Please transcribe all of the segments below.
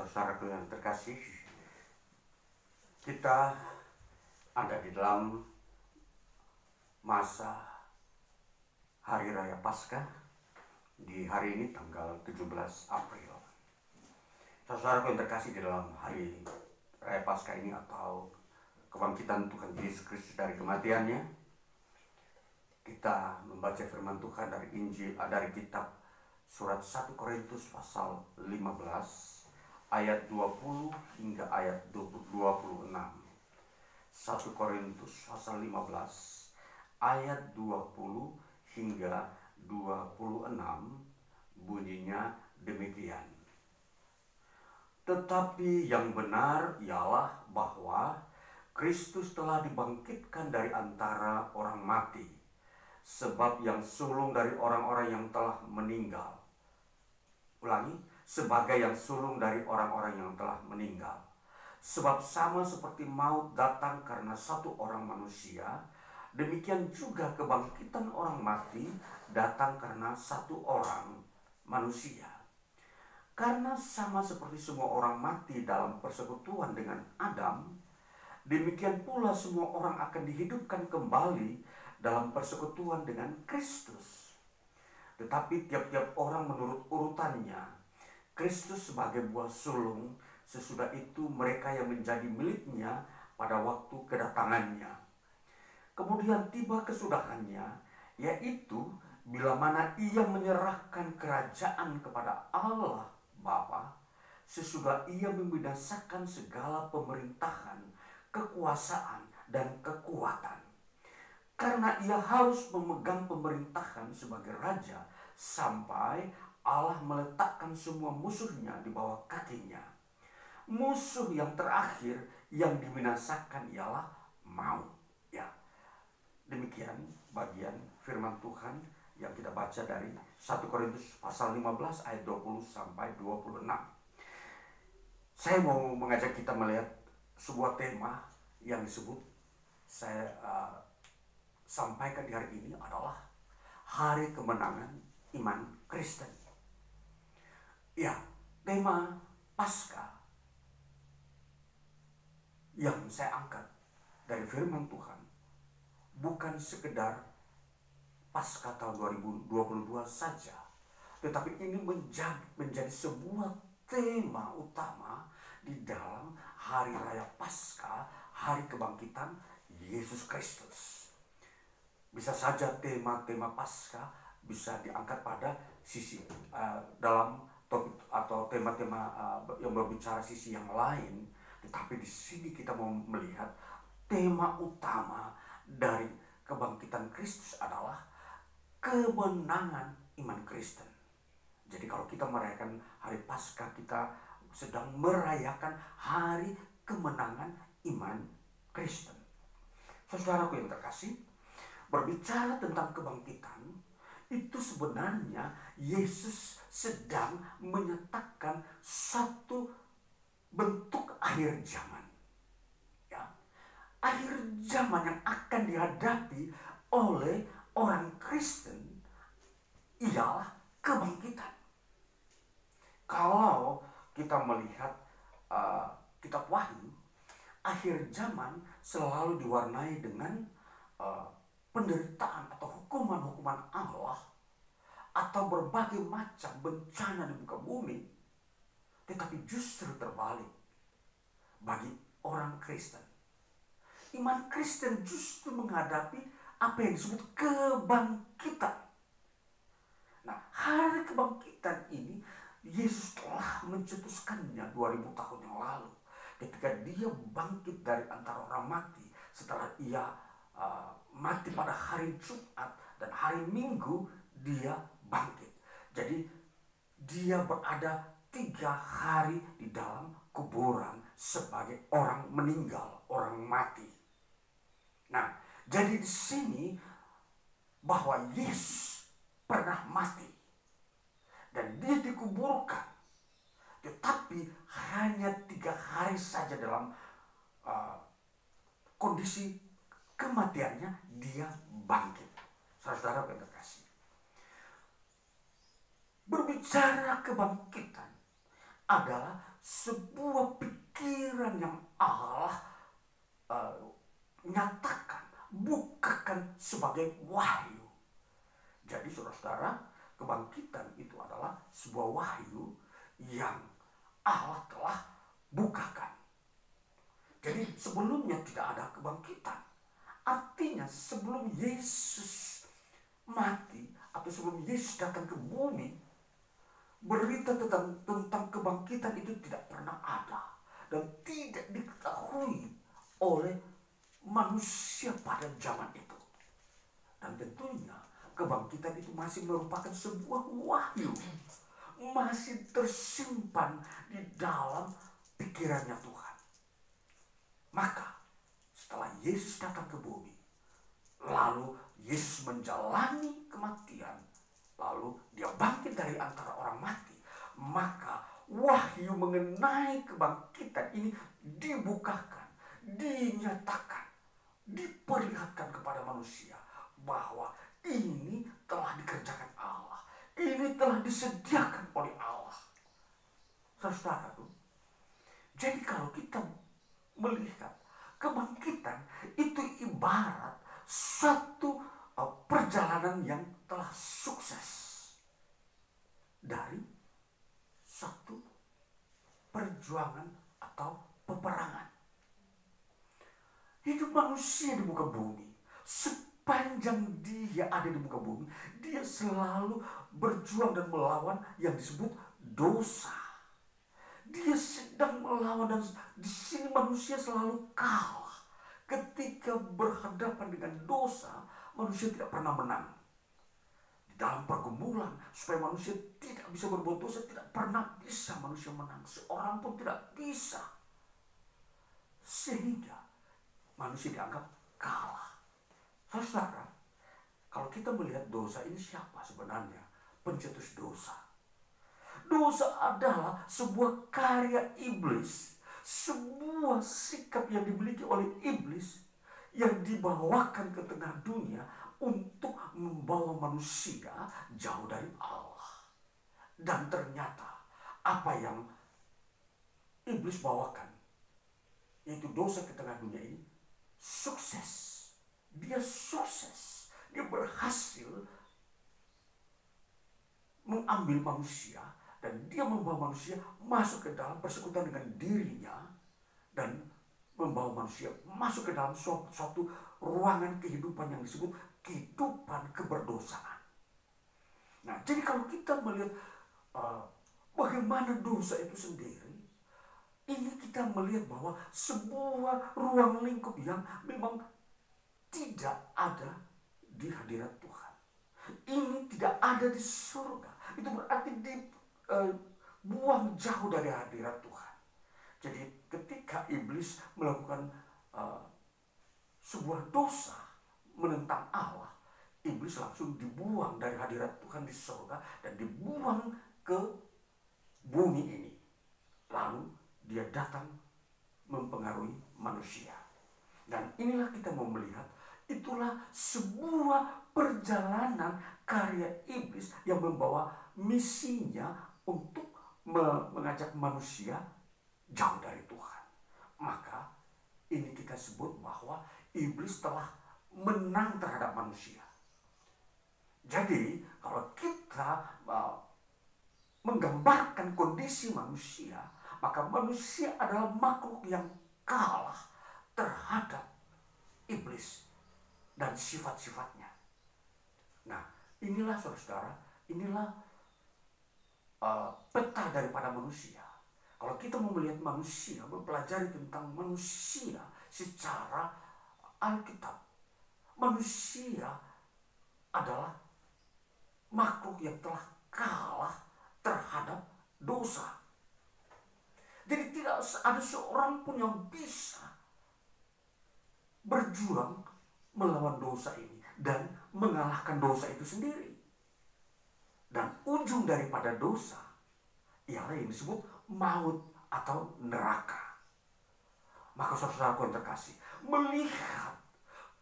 Saudaraku yang terkasih, kita ada di dalam masa Hari Raya Paskah di hari ini tanggal 17 April. Saudaraku yang terkasih, di dalam Hari Raya Paskah ini atau kebangkitan Tuhan Yesus Kristus dari kematiannya, kita membaca firman Tuhan dari Injil, dari kitab surat 1 Korintus pasal 15 ayat 20 hingga ayat 26. 1 Korintus pasal 15 ayat 20 hingga 26 bunyinya demikian. Tetapi yang benar ialah bahwa Kristus telah dibangkitkan dari antara orang mati, sebab yang sulung dari orang-orang yang telah meninggal. Ulangi, sebagai yang sulung dari orang-orang yang telah meninggal. Sebab sama seperti maut datang karena satu orang manusia, demikian juga kebangkitan orang mati datang karena satu orang manusia. Karena sama seperti semua orang mati dalam persekutuan dengan Adam, demikian pula semua orang akan dihidupkan kembali dalam persekutuan dengan Kristus. Tetapi tiap-tiap orang menurut urutannya. Kristus sebagai buah sulung, sesudah itu mereka yang menjadi miliknya pada waktu kedatangannya. Kemudian tiba kesudahannya, yaitu bila mana ia menyerahkan kerajaan kepada Allah Bapa, sesudah ia membinasakan segala pemerintahan, kekuasaan, dan kekuatan. Karena ia harus memegang pemerintahan sebagai raja sampai Allah meletakkan semua musuhnya di bawah kakinya. Musuh yang terakhir yang dibinasakan ialah maut. Ya, demikian bagian firman Tuhan yang kita baca dari 1 Korintus pasal 15 ayat 20 sampai 26. Saya mau mengajak kita melihat sebuah tema yang disebut saya sampaikan di hari ini adalah Hari Kemenangan Iman Kristen. Ya, tema Paskah yang saya angkat dari firman Tuhan bukan sekedar Paskah tahun 2022 saja, tetapi ini menjadi sebuah tema utama di dalam Hari Raya Paskah, Hari Kebangkitan Yesus Kristus. Bisa saja tema-tema Paskah bisa diangkat pada sisi dalam topik atau tema-tema yang berbicara sisi yang lain, tetapi di sini kita mau melihat tema utama dari kebangkitan Kristus adalah kemenangan iman Kristen. Jadi kalau kita merayakan hari Paskah, kita sedang merayakan hari kemenangan iman Kristen. Saudaraku yang terkasih, berbicara tentang kebangkitan, itu sebenarnya Yesus sedang menyatakan satu bentuk akhir zaman. Ya, akhir zaman yang akan dihadapi oleh orang Kristen ialah kebangkitan. Kalau kita melihat kitab Wahyu, akhir zaman selalu diwarnai dengan penderitaan atau hukuman-hukuman Allah atau berbagai macam bencana di muka bumi. Tetapi justru terbalik bagi orang Kristen. Iman Kristen justru menghadapi apa yang disebut kebangkitan. Nah, hari kebangkitan ini Yesus telah mencetuskannya 2000 tahun yang lalu ketika dia bangkit dari antara orang mati setelah ia mati pada hari Jumat dan hari Minggu dia bangkit. Jadi dia berada 3 hari di dalam kuburan sebagai orang meninggal, orang mati. Nah, jadi di sini bahwa Yesus pernah mati dan dia dikuburkan, tetapi hanya 3 hari saja dalam kondisi kematiannya dia bangkit. Saudara yang terkasih, berbicara kebangkitan adalah sebuah pikiran yang Allah nyatakan, bukakan sebagai wahyu. Jadi saudara-saudara, kebangkitan itu adalah sebuah wahyu yang Allah telah bukakan. Jadi sebelumnya tidak ada kebangkitan. Artinya sebelum Yesus mati atau sebelum Yesus datang ke bumi, berita tentang kebangkitan itu tidak pernah ada dan tidak diketahui oleh manusia pada zaman itu. Dan tentunya kebangkitan itu masih merupakan sebuah wahyu, masih tersimpan di dalam pikirannya Tuhan. Maka setelah Yesus datang ke bumi, lalu Yesus menjalani kematian, lalu dia bangkit dari antara orang mati, maka wahyu mengenai kebangkitan ini dibukakan, dinyatakan, diperlihatkan kepada manusia bahwa ini telah dikerjakan Allah, ini telah disediakan oleh Allah. Saudara, jadi kalau kita melihat kebangkitan itu ibarat satu perjalanan yang telah sukses dari satu perjuangan atau peperangan. Hidup manusia di muka bumi, sepanjang dia ada di muka bumi, dia selalu berjuang dan melawan yang disebut dosa. Dia sedang melawan, dan di sini manusia selalu kalah. Ketika berhadapan dengan dosa, manusia tidak pernah menang. Di dalam pergumulan, supaya manusia tidak bisa berbuat dosa, tidak pernah bisa manusia menang. Seorang pun tidak bisa. Sehingga manusia dianggap kalah. Saudara, kalau kita melihat dosa ini, siapa sebenarnya pencetus dosa? Dosa adalah sebuah karya iblis, sebuah sikap yang dimiliki oleh iblis yang dibawakan ke tengah dunia untuk membawa manusia jauh dari Allah. Dan ternyata apa yang iblis bawakan, yaitu dosa ke tengah dunia ini, sukses. Dia sukses, dia berhasil mengambil manusia, dan dia membawa manusia masuk ke dalam persekutuan dengan dirinya, dan membawa manusia masuk ke dalam suatu ruangan kehidupan yang disebut kehidupan keberdosaan. Nah, jadi kalau kita melihat bagaimana dosa itu sendiri, ini kita melihat bahwa sebuah ruang lingkup yang memang tidak ada di hadirat Tuhan. Ini tidak ada di surga. Itu berarti dibuang jauh dari hadirat Tuhan. Jadi ketika iblis melakukan sebuah dosa menentang Allah, iblis langsung dibuang dari hadirat Tuhan di surga dan dibuang ke bumi ini. Lalu dia datang mempengaruhi manusia. Dan inilah kita mau melihat, itulah sebuah perjalanan karya iblis yang membawa misinya untuk mengajak manusia jauh dari Tuhan. Maka ini kita sebut bahwa iblis telah menang terhadap manusia. Jadi kalau kita menggambarkan kondisi manusia, maka manusia adalah makhluk yang kalah terhadap iblis dan sifat-sifatnya. Nah, inilah saudara, inilah peta daripada manusia. Kalau kita mau melihat manusia, mempelajari tentang manusia secara Alkitab, manusia adalah makhluk yang telah kalah terhadap dosa. Jadi tidak ada seorang pun yang bisa berjuang melawan dosa ini dan mengalahkan dosa itu sendiri. Dan ujung daripada dosa ialah yang disebut maut atau neraka. Maka saudaraku yang terkasih, melihat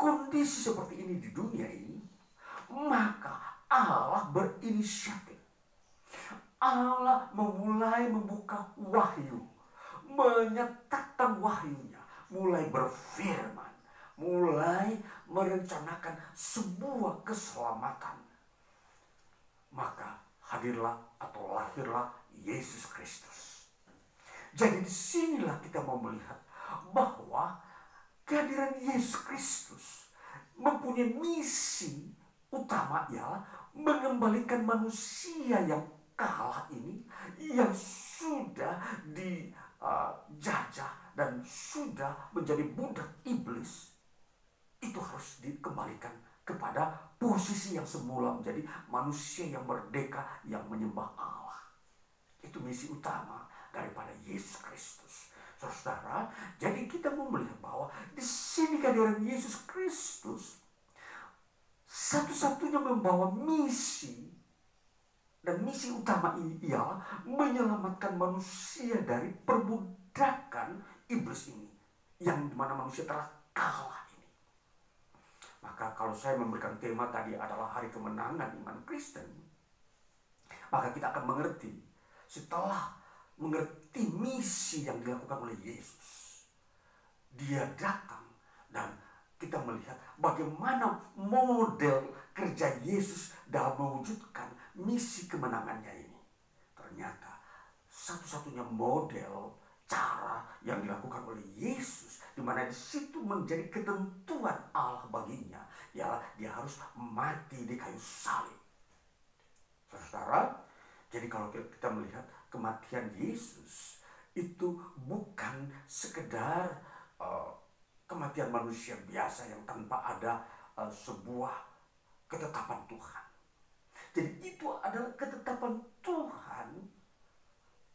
kondisi seperti ini di dunia ini, maka Allah berinisiatif. Allah memulai membuka wahyu menyatakan wahyunya, mulai berfirman, mulai merencanakan sebuah keselamatan. Maka hadirlah atau lahirlah Yesus Kristus. Jadi disinilah kita mau melihat bahwa kehadiran Yesus Kristus mempunyai misi utama, ialah mengembalikan manusia yang kalah ini, yang sudah dijajah dan sudah menjadi budak iblis, itu harus dikembalikan kepada posisi yang semula menjadi manusia yang merdeka, yang menyembah Allah. Itu misi utama daripada Yesus Kristus. Saudara, jadi kita mau melihat bahwa di sini kehadiran Yesus Kristus satu-satunya membawa misi, dan misi utama ini ialah menyelamatkan manusia dari perbudakan iblis ini, yang dimana manusia telah kalah ini. Maka kalau saya memberikan tema tadi adalah hari kemenangan iman Kristen, maka kita akan mengerti, setelah mengerti misi yang dilakukan oleh Yesus, dia datang dan kita melihat bagaimana model kerja Yesus dalam mewujudkan misi kemenangannya ini. Ternyata satu-satunya model cara yang dilakukan oleh Yesus, di mana di situ menjadi ketentuan Allah baginya, ialah dia harus mati di kayu salib. Saudara, jadi kalau kita melihat kematian Yesus itu bukan sekedar kematian manusia biasa yang tanpa ada sebuah ketetapan Tuhan. Jadi itu adalah ketetapan Tuhan,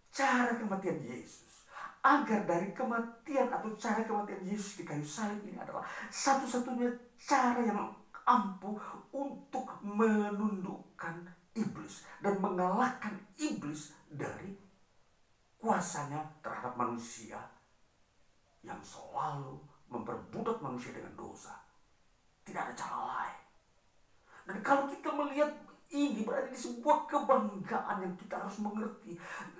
cara kematian Yesus. Agar dari kematian atau cara kematian Yesus di kayu salib ini adalah satu-satunya cara yang ampuh untuk menundukkan iblis dan mengalahkan iblis dari kuasanya terhadap manusia yang selalu memperbudak manusia dengan dosa. Tidak ada cara lain. Dan kalau kita melihat ini berada di sebuah kebanggaan yang kita harus mengerti,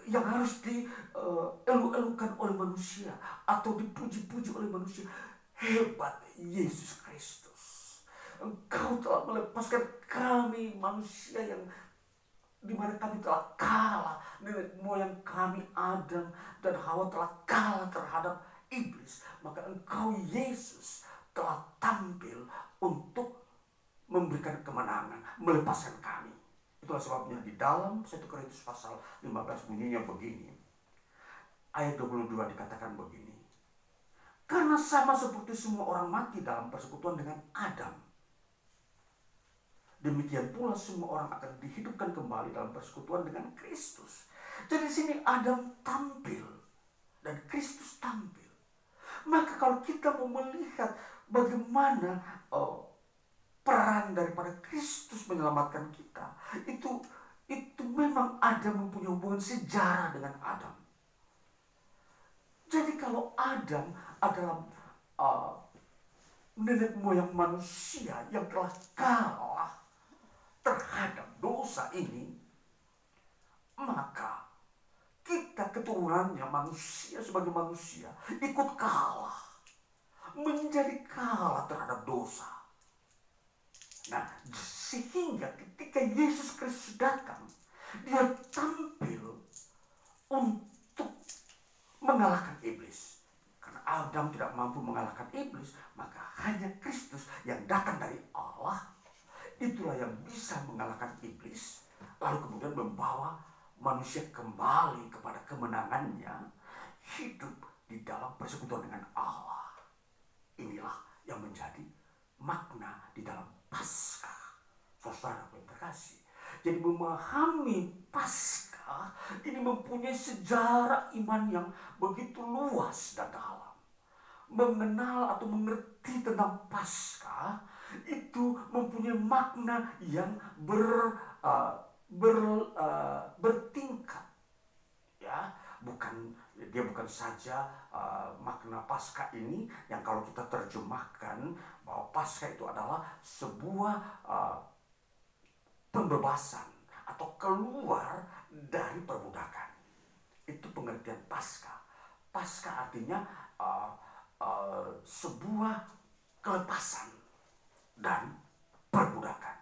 yang harus dielu-elukan oleh manusia atau dipuji-puji oleh manusia. Hebat Yesus Kristus, Engkau telah melepaskan kami manusia yang dimana kami telah kalah, nenek moyang kami Adam dan Hawa telah kalah terhadap iblis. Maka Engkau Yesus telah tampil untuk memberikan kemenangan, melepaskan kami. Itulah sebabnya di dalam 1 Korintus pasal 15 bunyinya begini. Ayat 22 dikatakan begini. Karena sama seperti semua orang mati dalam persekutuan dengan Adam, demikian pula semua orang akan dihidupkan kembali dalam persekutuan dengan Kristus. Jadi di sini Adam tampil dan Kristus tampil. Maka kalau kita mau melihat bagaimana peran daripada Kristus menyelamatkan kita, itu memang Adam mempunyai hubungan sejarah dengan Adam. Jadi kalau Adam adalah nenek moyang manusia yang telah kalah terhadap dosa ini, maka kita keturunannya manusia sebagai manusia ikut kalah, menjadi kalah terhadap dosa. Nah, sehingga ketika Yesus Kristus datang, dia tampil untuk mengalahkan iblis. Karena Adam tidak mampu mengalahkan iblis, maka hanya Kristus yang datang dari Allah, itulah yang bisa mengalahkan iblis, lalu kemudian membawa manusia kembali kepada kemenangannya, hidup di dalam persekutuan dengan Allah. Inilah yang menjadi makna di dalam Paskah. Saudara yang terkasih, jadi memahami Paskah ini mempunyai sejarah iman yang begitu luas dan dalam. Mengenal atau mengerti tentang Paskah itu mempunyai makna yang bertingkat, ya. Dia bukan saja makna Paskah ini yang kalau kita terjemahkan bahwa Paskah itu adalah sebuah pembebasan atau keluar dari perbudakan. Itu pengertian Paskah. Paskah artinya sebuah kelepasan dan perbudakan.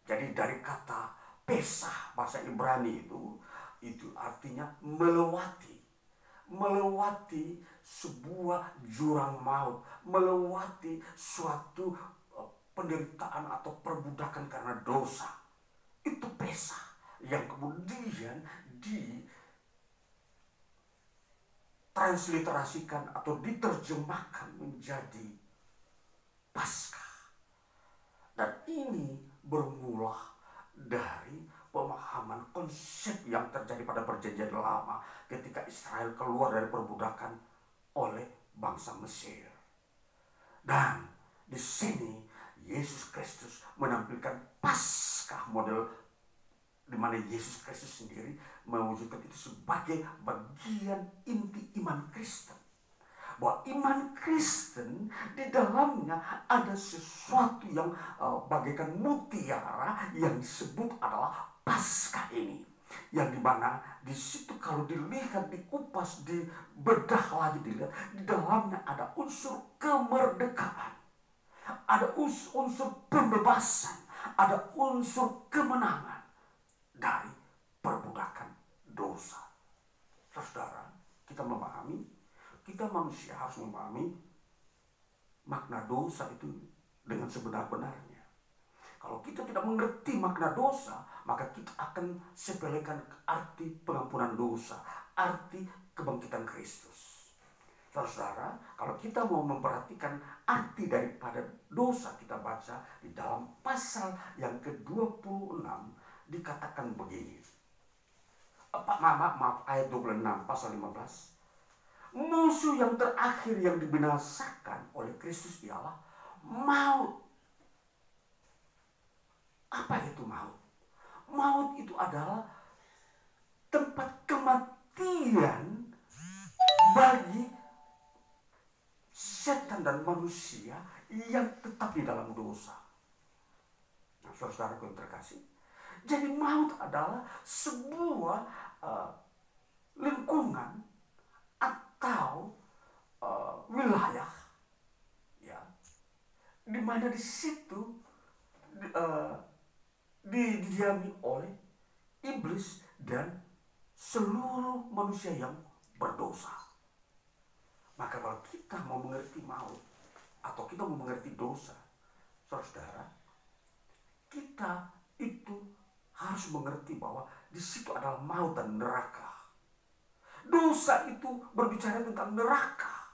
Jadi dari kata Pesah bahasa Ibrani itu artinya melewati sebuah jurang maut, melewati suatu penderitaan atau perbudakan karena dosa. Itu Pesah yang kemudian ditransliterasikan atau diterjemahkan menjadi Paskah. Dan ini bermula dari pemahaman konsep yang terjadi pada Perjanjian Lama ketika Israel keluar dari perbudakan oleh bangsa Mesir. Dan di sini Yesus Kristus menampilkan Paskah model di mana Yesus Kristus sendiri mewujudkan itu sebagai bagian inti iman Kristen. Bahwa iman Kristen di dalamnya ada sesuatu yang bagaikan mutiara yang disebut adalah Paskah ini. Yang dimana di situ kalau dilihat, dikupas, dibedah lagi dilihat, di dalamnya ada unsur kemerdekaan, ada unsur pembebasan, ada unsur kemenangan dari perbudakan dosa. Saudara, kita manusia harus memahami makna dosa itu dengan sebenar-benarnya. Kalau kita tidak mengerti makna dosa, maka kita akan sepelekan arti pengampunan dosa, arti kebangkitan Kristus. Saudara, kalau kita mau memperhatikan arti daripada dosa, kita baca di dalam pasal yang ke-26 dikatakan begini. Maaf, ayat 26, pasal 15. Musuh yang terakhir yang dibinasakan oleh Kristus ialah maut. Apa itu maut? Maut itu adalah tempat kematian bagi setan dan manusia yang tetap di dalam dosa. Nah, saudaraku yang terkasih, jadi maut adalah sebuah lingkungan atau wilayah, ya, di mana di situ didiami oleh iblis dan seluruh manusia yang berdosa. Maka kalau kita mau mengerti maut atau kita mau mengerti dosa, saudara, kita itu harus mengerti bahwa di situ adalah maut dan neraka. Dosa itu berbicara tentang neraka,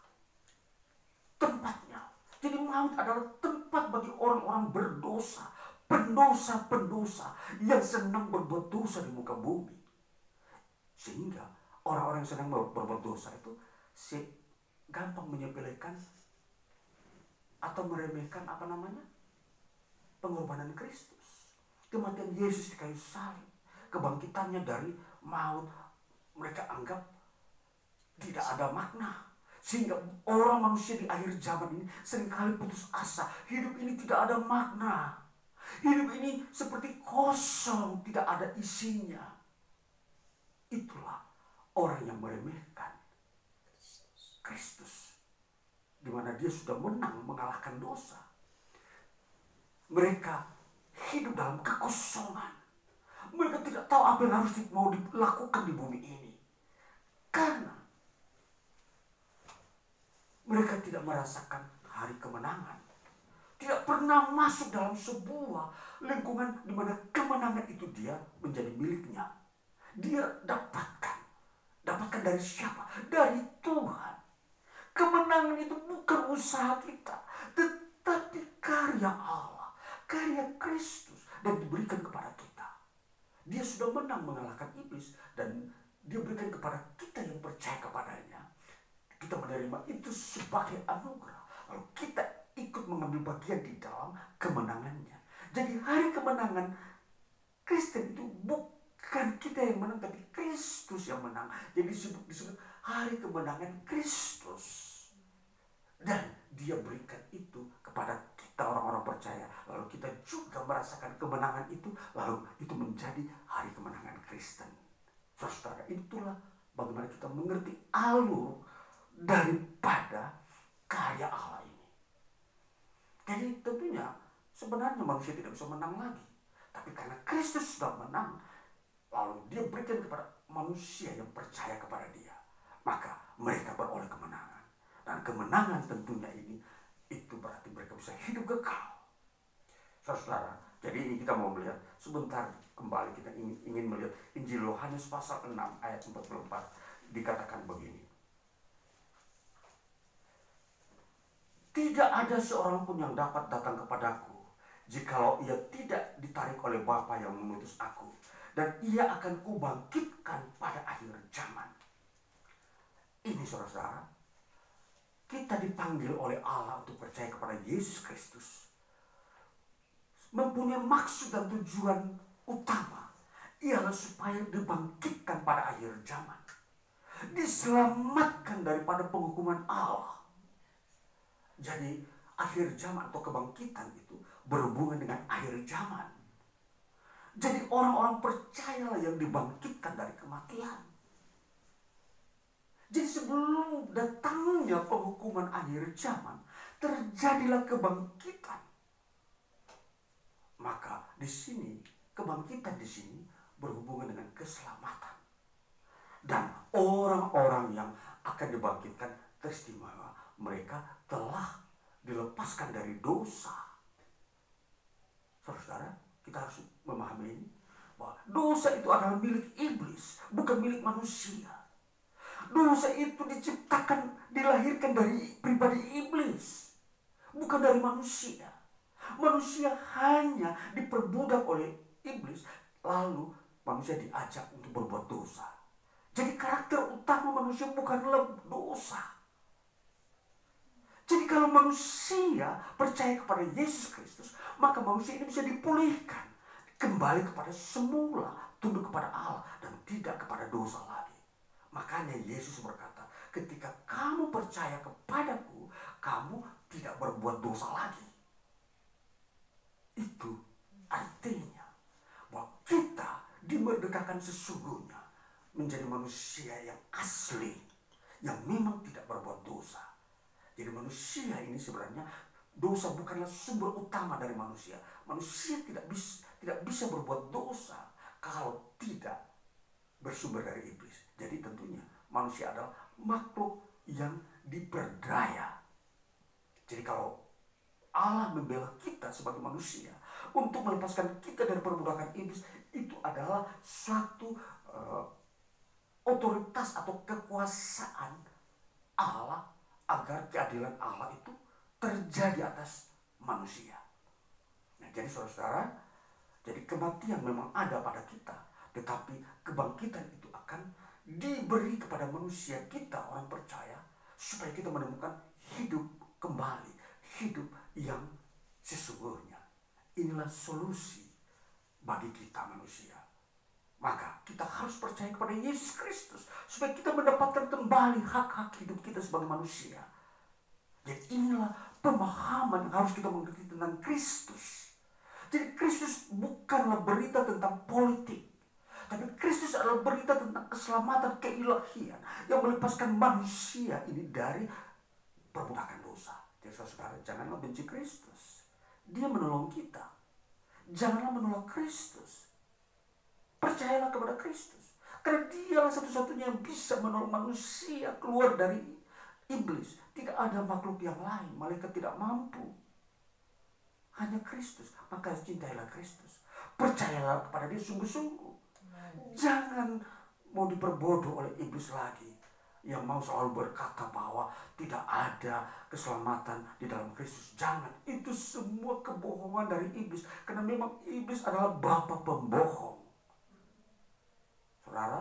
tempatnya. Jadi maut adalah tempat bagi orang-orang berdosa, pendosa-pendosa yang senang berbuat dosa di muka bumi. Sehingga orang-orang yang senang berbuat dosa itu gampang menyepelekan atau meremehkan pengorbanan Kristus, kematian Yesus di kayu salib, kebangkitannya dari maut. Mereka anggap tidak ada makna, sehingga orang manusia di akhir zaman ini seringkali putus asa. Hidup ini tidak ada makna, hidup ini seperti kosong, tidak ada isinya. Itulah orang yang meremehkan Kristus, di mana dia sudah menang mengalahkan dosa. Mereka hidup dalam kekosongan. Mereka tidak tahu apa yang harus mau dilakukan di bumi ini, karena mereka tidak merasakan hari kemenangan, tidak pernah masuk dalam sebuah lingkungan di mana kemenangan itu dia menjadi miliknya. Dia dapatkan dari siapa? Dari Tuhan. Kemenangan itu bukan usaha kita, tetapi karya Allah, karya Kristus, dan diberikan kepada kita. Dia sudah menang mengalahkan iblis, dan dia berikan kepada kita yang percaya kepadanya. Kita menerima itu sebagai anugerah, lalu kita ikut mengambil bagian di dalam kemenangannya. Jadi hari kemenangan Kristen itu bukan kita yang menang, tapi Kristus yang menang. Jadi disebut hari kemenangan Kristus. Dan dia berikan itu kepada kita orang-orang percaya. Lalu kita juga merasakan kemenangan itu. Lalu itu menjadi hari kemenangan Kristen. Saudara, itulah bagaimana kita mengerti alur daripada karya Allah ini. Jadi tentunya sebenarnya manusia tidak bisa menang lagi. Tapi karena Kristus sudah menang, lalu dia berikan kepada manusia yang percaya kepada dia, maka mereka beroleh kemenangan. Dan kemenangan tentunya ini, itu berarti mereka bisa hidup kekal. Saudara, jadi ini kita mau melihat sebentar kembali, kita ingin melihat Injil Yohanes pasal 6 ayat 44. Dikatakan begini. Tidak ada seorang pun yang dapat datang kepadaku jikalau ia tidak ditarik oleh Bapa yang mengutus aku, dan ia akan kubangkitkan pada akhir zaman. Ini saudara, kita dipanggil oleh Allah untuk percaya kepada Yesus Kristus. Mempunyai maksud dan tujuan utama ialah supaya dibangkitkan pada akhir zaman. Diselamatkan daripada penghukuman Allah. Jadi akhir zaman atau kebangkitan itu berhubungan dengan akhir zaman. Jadi orang-orang percayalah yang dibangkitkan dari kematian. Jadi sebelum datangnya penghukuman akhir zaman, terjadilah kebangkitan. Maka di sini, kebangkitan di sini berhubungan dengan keselamatan. Dan orang-orang yang akan dibangkitkan teristimewa, mereka telah dilepaskan dari dosa. Saudara, kita harus memahami ini, bahwa dosa itu adalah milik iblis, bukan milik manusia. Dosa itu diciptakan, dilahirkan dari pribadi iblis, bukan dari manusia. Manusia hanya diperbudak oleh iblis, lalu manusia diajak untuk berbuat dosa. Jadi karakter utama manusia bukanlah dosa. Jadi kalau manusia percaya kepada Yesus Kristus, maka manusia ini bisa dipulihkan, kembali kepada semula, tunduk kepada Allah dan tidak kepada dosa lagi. Makanya Yesus berkata, ketika kamu percaya kepadaku, kamu tidak berbuat dosa lagi. Itu artinya bahwa kita dimerdekakan sesungguhnya menjadi manusia yang asli, yang memang tidak berbuat dosa. Jadi manusia ini sebenarnya, dosa bukanlah sumber utama dari manusia. Manusia tidak bisa berbuat dosa kalau tidak bersumber dari iblis. Jadi tentunya manusia adalah makhluk yang diperdaya. Jadi kalau Allah membela kita sebagai manusia untuk melepaskan kita dari perbudakan iblis, itu adalah suatu otoritas atau kekuasaan Allah, agar keadilan Allah itu terjadi atas manusia. Nah, jadi saudara-saudara, jadi kematian memang ada pada kita, tetapi kebangkitan itu akan diberi kepada manusia kita, orang percaya, supaya kita menemukan hidup kembali, hidup yang sesungguhnya. Inilah solusi bagi kita manusia. Maka kita harus percaya kepada Yesus Kristus supaya kita mendapatkan kembali hak-hak hidup kita sebagai manusia. Jadi inilah pemahaman yang harus kita mengerti tentang Kristus. Jadi Kristus bukanlah berita tentang politik, tapi Kristus adalah berita tentang keselamatan keilahian yang melepaskan manusia ini dari perbudakan dosa. Jadi saudara, janganlah benci Kristus. Dia menolong kita. Janganlah menolak Kristus. Percayalah kepada Kristus. Karena dialah satu-satunya yang bisa menolong manusia keluar dari iblis. Tidak ada makhluk yang lain. Malaikat tidak mampu. Hanya Kristus. Maka cintailah Kristus. Percayalah kepada dia sungguh-sungguh. Jangan mau diperbodoh oleh iblis lagi, yang mau selalu berkata bahwa tidak ada keselamatan di dalam Kristus. Jangan. Itu semua kebohongan dari iblis. Karena memang iblis adalah bapa pembohong. Saudara,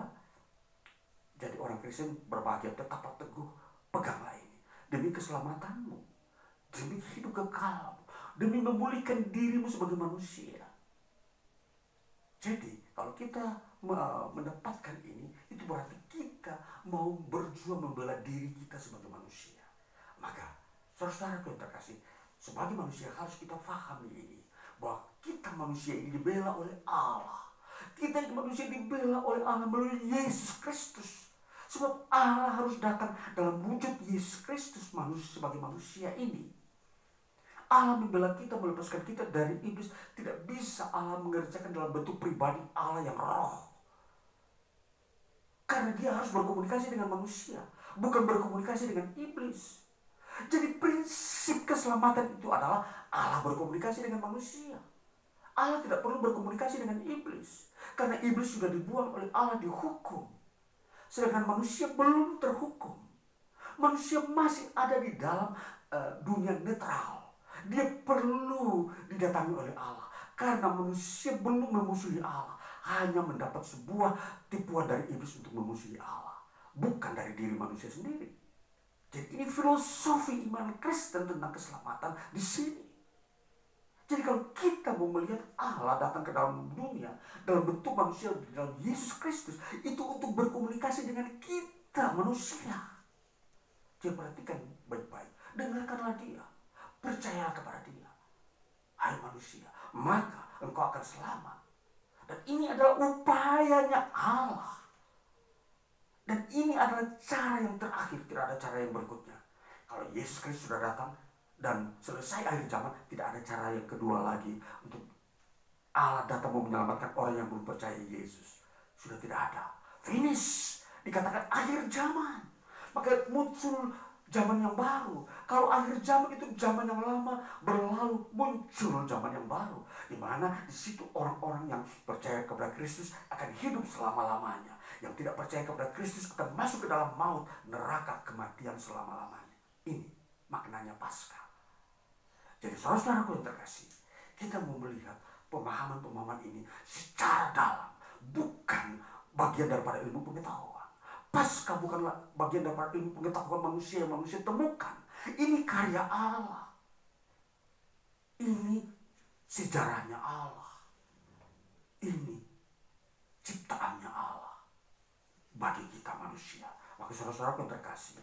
jadi orang Kristen berbahagia, tetaplah teguh, peganglah ini. Demi keselamatanmu, demi hidup kekal, demi memulihkan dirimu sebagai manusia. Jadi, kalau kita mendapatkan ini, itu berarti kita mau berjuang membela diri kita sebagai manusia. Maka, saudara-saudara yang terkasih, sebagai manusia harus kita pahami ini, bahwa kita manusia ini dibela oleh Allah. Kita manusia dibela oleh Allah melalui Yesus Kristus. Sebab Allah harus datang dalam wujud Yesus Kristus manusia sebagai manusia ini. Allah membela kita, melepaskan kita dari iblis. Tidak bisa Allah mengerjakan dalam bentuk pribadi Allah yang roh. Karena dia harus berkomunikasi dengan manusia, bukan berkomunikasi dengan iblis. Jadi prinsip keselamatan itu adalah Allah berkomunikasi dengan manusia. Allah tidak perlu berkomunikasi dengan iblis. Karena iblis sudah dibuang oleh Allah, dihukum. Sedangkan manusia belum terhukum. Manusia masih ada di dalam dunia netral. Dia perlu didatangi oleh Allah. Karena manusia belum memusuhi Allah. Hanya mendapat sebuah tipuan dari iblis untuk memusuhi Allah. Bukan dari diri manusia sendiri. Jadi ini filosofi iman Kristen tentang keselamatan di sini. Jadi kalau kita mau melihat Allah datang ke dalam dunia dalam bentuk manusia, dalam Yesus Kristus, itu untuk berkomunikasi dengan kita manusia. Jadi perhatikan baik-baik. Dengarkanlah dia. Percayalah kepada dia. Hai manusia, maka engkau akan selamat. Dan ini adalah upayanya Allah. Dan ini adalah cara yang terakhir, tidak ada cara yang berikutnya. Kalau Yesus Kristus sudah datang dan selesai akhir zaman, tidak ada cara yang kedua lagi untuk Allah datang mau menyelamatkan orang yang belum percaya Yesus. Sudah tidak ada. Finish. Dikatakan akhir zaman. Maka muncul zaman yang baru. Kalau akhir zaman itu zaman yang lama berlalu, muncul zaman yang baru. Di mana di situ orang-orang yang percaya kepada Kristus akan hidup selama-lamanya. Yang tidak percaya kepada Kristus akan masuk ke dalam maut, neraka, kematian selama-lamanya. Ini maknanya Paskah. Jadi saudara-saudaraku yang terkasih, kita mau melihat pemahaman-pemahaman ini secara dalam, bukan bagian daripada ilmu pengetahuan. Paskah bukanlah bagian daripada ilmu pengetahuan manusia yang manusia temukan. Ini karya Allah. Ini sejarahnya Allah. Ini ciptaannya Allah bagi kita manusia. Maka saudara-saudara yang terkasih,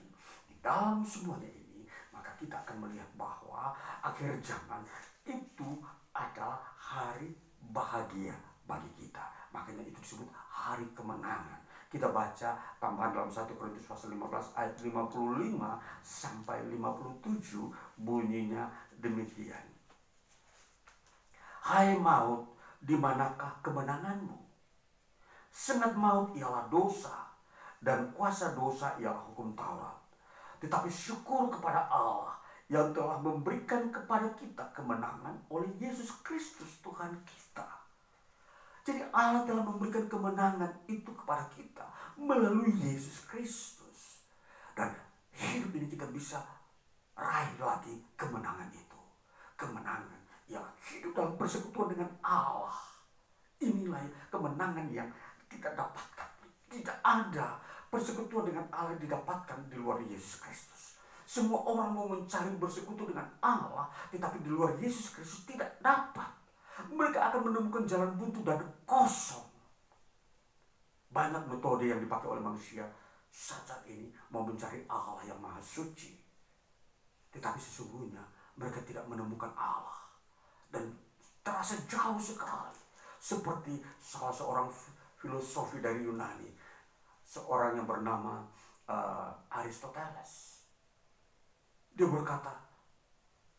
di dalam semuanya ini, maka kita akan melihat bahwa akhir zaman itu adalah hari bahagia bagi kita. Makanya itu disebut hari kemenangan. Kita baca tambahan dalam 1 Korintus pasal 15 ayat 55 sampai 57, bunyinya demikian. Hai maut, di manakah kemenanganmu? Sengat maut ialah dosa, dan kuasa dosa ialah hukum Taurat. Tetapi syukur kepada Allah yang telah memberikan kepada kita kemenangan oleh Yesus Kristus Tuhan kita. Jadi Allah telah memberikan kemenangan itu kepada kita melalui Yesus Kristus. Dan hidup ini kita bisa raih lagi kemenangan itu. Kemenangan yang hidup dalam persekutuan dengan Allah. Inilah kemenangan yang kita dapatkan. Tidak ada persekutuan dengan Allah yang didapatkan di luar Yesus Kristus. Semua orang mau mencari bersekutu dengan Allah, tetapi di luar Yesus Kristus tidak dapat. Mereka akan menemukan jalan buntu dan kosong. Banyak metode yang dipakai oleh manusia saat ini mau mencari Allah yang maha suci. Tetapi sesungguhnya mereka tidak menemukan Allah. Dan terasa jauh sekali. Seperti salah seorang filosofi dari Yunani. Seorang yang bernama Aristoteles. Dia berkata,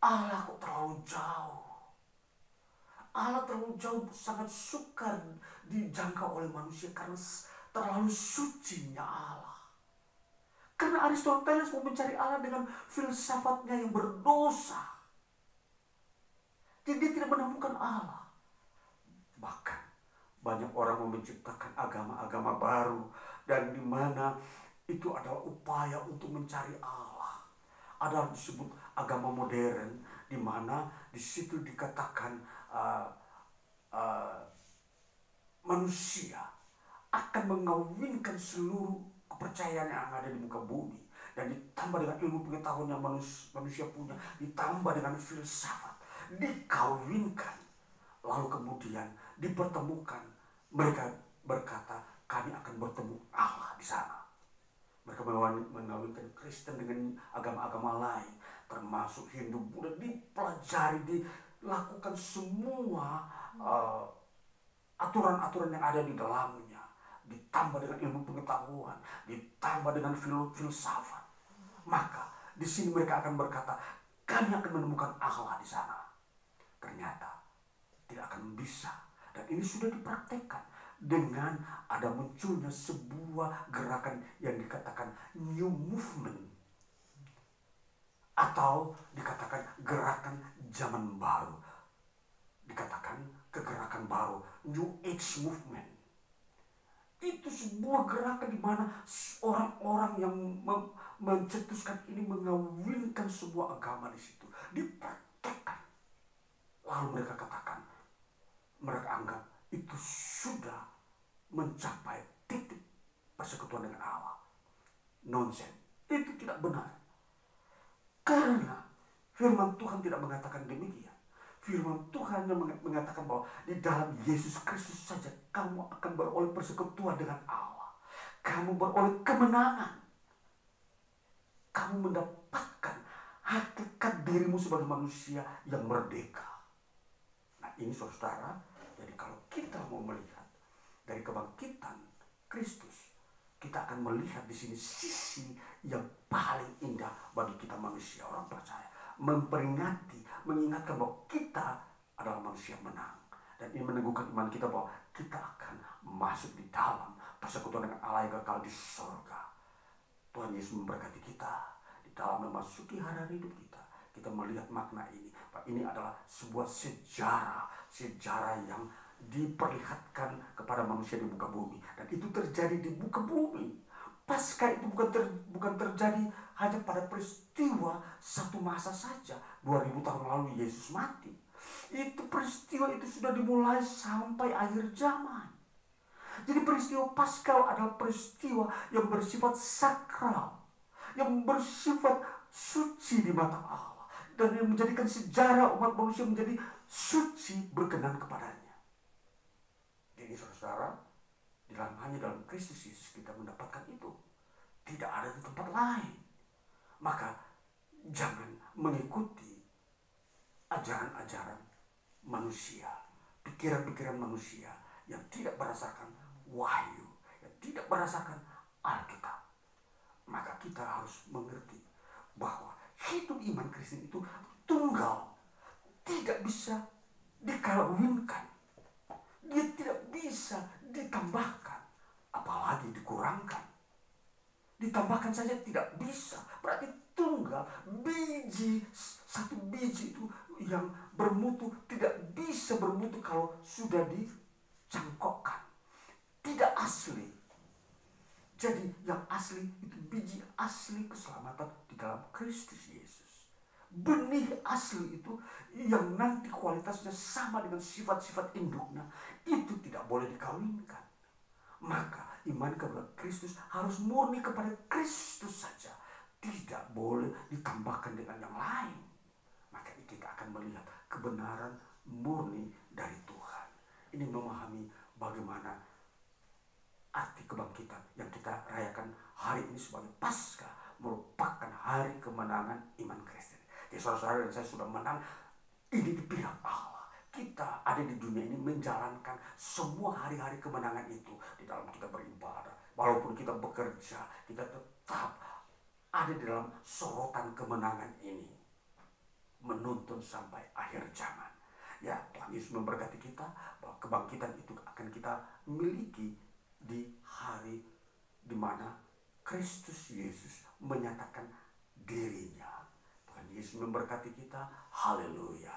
Allah kok terlalu jauh. Allah terlalu jauh, sangat sukar dijangkau oleh manusia karena terlalu sucinya Allah. Karena Aristoteles mau mencari Allah dengan filsafatnya yang berdosa. Jadi dia tidak menemukan Allah. Bahkan banyak orang mau menciptakan agama-agama baru dan di mana itu adalah upaya untuk mencari Allah. Ada yang disebut agama modern di mana di situ dikatakan manusia akan mengawinkan seluruh kepercayaan yang ada di muka bumi dan ditambah dengan ilmu pengetahuan yang manusia punya, ditambah dengan filsafat, dikawinkan, lalu kemudian dipertemukan. Mereka berkata, kami akan bertemu Allah di sana. Mereka mengawinkan Kristen dengan agama-agama lain, termasuk Hindu, Buddha, dipelajari, dilakukan semua aturan-aturan yang ada di dalamnya. ditambah dengan ilmu pengetahuan, ditambah dengan filsafat. Maka di sini mereka akan berkata, kami akan menemukan Allah di sana. Ternyata tidak akan bisa. Dan ini sudah dipraktekkan dengan ada munculnya sebuah gerakan yang dikatakan new movement, atau dikatakan gerakan zaman baru, dikatakan kegerakan baru, New Age Movement. Itu sebuah gerakan di mana orang-orang yang mencetuskan ini mengawinkan sebuah agama di situ, dipraktekkan. Lalu mereka katakan, mereka anggap itu sudah mencapai titik persekutuan dengan Allah. Nonsense. Itu tidak benar. Karena firman Tuhan tidak mengatakan demikian. Firman Tuhan yang mengatakan bahwa di dalam Yesus Kristus saja kamu akan beroleh persekutuan dengan Allah. Kamu beroleh kemenangan. Kamu mendapatkan hakikat dirimu sebagai manusia yang merdeka. Nah ini saudara, jadi kalau kita mau melihat dari kebangkitan Kristus, kita akan melihat di sini sisi yang paling indah bagi kita manusia orang percaya. Memperingati, mengingatkan bahwa kita adalah manusia menang. Dan ini meneguhkan iman kita bahwa kita akan masuk di dalam persekutuan dengan Allah yang kekal di surga. Tuhan Yesus memberkati kita di dalam memasuki hari hidup kita. Kita melihat makna ini. Bahwa ini adalah sebuah sejarah yang diperlihatkan kepada manusia di muka bumi. Dan itu terjadi di muka bumi. Paskah itu bukan terjadi hanya pada peristiwa satu masa saja. 2000 tahun lalu Yesus mati. Itu peristiwa itu sudah dimulai sampai akhir zaman. Jadi peristiwa Paskah adalah peristiwa yang bersifat sakral, yang bersifat suci di mata Allah, dan yang menjadikan sejarah umat manusia menjadi suci berkenan kepadanya. Jadi saudara, hanya dalam Kristus Yesus kita mendapatkan itu. Tidak ada di tempat lain. Maka jangan mengikuti ajaran-ajaran manusia, pikiran-pikiran manusia yang tidak berdasarkan wahyu, yang tidak berdasarkan Alkitab. Maka kita harus mengerti bahwa hidup iman Kristen itu tunggal, tidak bisa dikawinkan. Dia tidak bisa ditambahkan, apalagi dikurangkan. Ditambahkan saja tidak bisa, berarti tunggal. Satu biji itu yang bermutu tidak bisa bermutu kalau sudah dicangkokkan. Tidak asli. Jadi yang asli itu biji asli keselamatan di dalam Kristus Yesus. Benih asli itu yang nanti kualitasnya sama dengan sifat-sifat induknya, itu tidak boleh dikawinkan. Maka iman kepada Kristus harus murni kepada Kristus saja, tidak boleh ditambahkan dengan yang lain. Maka kita akan melihat kebenaran murni dari Tuhan. Ini memahami bagaimana arti kebangkitan yang kita rayakan hari ini sebagai Paskah, merupakan hari kemenangan iman Kristen. Jadi saudara-saudara dan saya sudah menang, ini di pihak Allah. Kita ada di dunia ini menjalankan semua hari-hari kemenangan itu di dalam kita beribadah. Walaupun kita bekerja, kita tetap ada di dalam sorotan kemenangan ini, menuntun sampai akhir zaman. Ya, Tuhan Yesus memberkati kita bahwa kebangkitan itu akan kita miliki di hari di mana Kristus Yesus menyatakan dirinya. Tuhan Yesus memberkati kita. Haleluya.